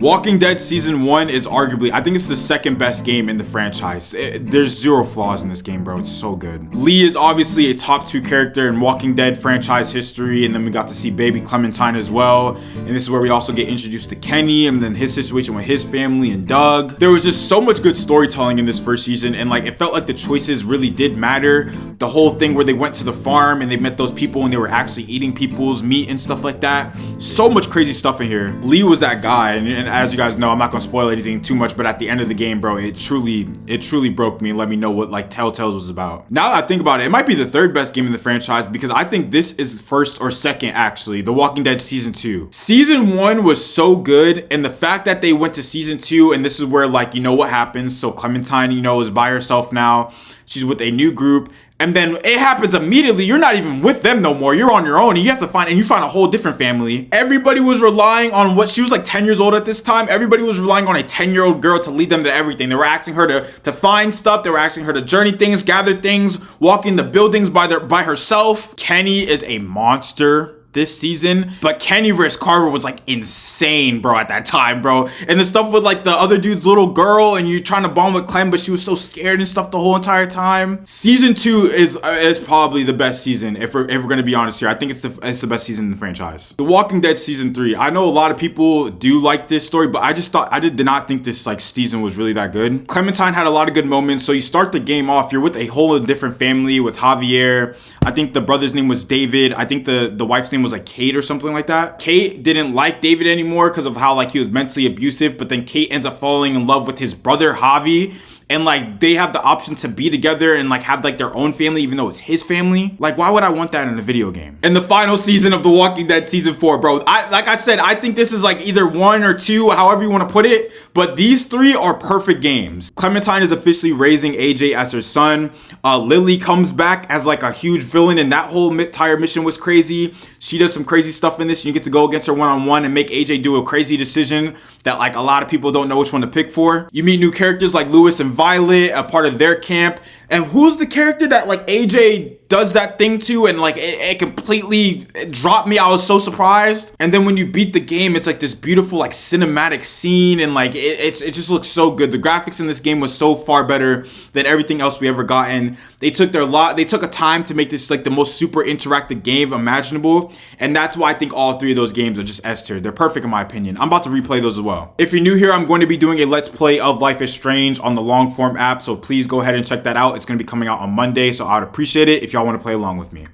Walking Dead Season 1 is arguably, I think it's the second best game in the franchise. There's zero flaws in this game, bro. It's so good. Lee is obviously a top 2 character in Walking Dead franchise history, and then we got to see baby Clementine as well. And this is where we also get introduced to Kenny and then his situation with his family and Doug. There was just so much good storytelling in this first season, and like it felt like the choices really did matter. The whole thing where they went to the farm and they met those people and they were actually eating people's meat and stuff like that. So much crazy stuff in here. Lee was that guy, and as you guys know, I'm not gonna spoil anything too much, but at the end of the game, bro, it truly broke me and let me know what like Telltale was about. Now that I think about it, it might be the 3rd best game in the franchise because I think this is 1st or 2nd actually, The Walking Dead Season 2. Season 1 was so good, and the fact that they went to Season 2, and this is where like, you know what happens. So Clementine, you know, is by herself now. She's with a new group. And then it happens immediately. You're not even with them no more. You're on your own, and you have to find a whole different family. Everybody was relying on what she was like 10 years old at this time. Everybody was relying on a 10-year-old girl to lead them to everything. They were asking her to find stuff. They were asking her to journey things, gather things, walk in the buildings by herself. Kenny is a monster this season, but Kenny vs. Carver was like insane, bro, at that time, bro. And the stuff with like the other dude's little girl, and you trying to bond with Clem, but she was so scared and stuff the whole entire time. Season 2 is probably the best season, if we're gonna be honest here. I think it's the best season in the franchise. The Walking Dead Season 3. I know a lot of people do like this story, but I did not think this like season was really that good. Clementine had a lot of good moments. So you start the game off, you're with a whole different family with Javier. I think the brother's name was David. I think the wife's name was like Kate or something like that. Kate didn't like David anymore because of how like he was mentally abusive, but then Kate ends up falling in love with his brother Javi, and like they have the option to be together and like have like their own family even though it's his family. Like, why would I want that in a video game? And the final season of The Walking Dead Season 4, bro, like I said, I think this is like either 1 or 2, however you want to put it, but these 3 are perfect games. Clementine is officially raising AJ as her son. Lily comes back as like a huge villain, and that whole entire mission was crazy. She does some crazy stuff in this, and you get to go against her one-on-one and make AJ do a crazy decision that like a lot of people don't know which one to pick for. You meet new characters like Lewis and Violet, a part of their camp. And who's the character that like AJ does that thing to, and like it completely dropped me? I was so surprised. And then when you beat the game, it's like this beautiful like cinematic scene, and like it just looks so good. The graphics in this game was so far better than everything else we ever gotten. They took a time to make this like the most super interactive game imaginable, and that's why I think all 3 of those games are just S tier. They're perfect in my opinion. I'm about to replay those as well. If you're new here, I'm going to be doing a Let's Play of Life is Strange on the long form app, so please go ahead and check that out. It's going to be coming out on Monday, so I would appreciate it if y'all want to play along with me.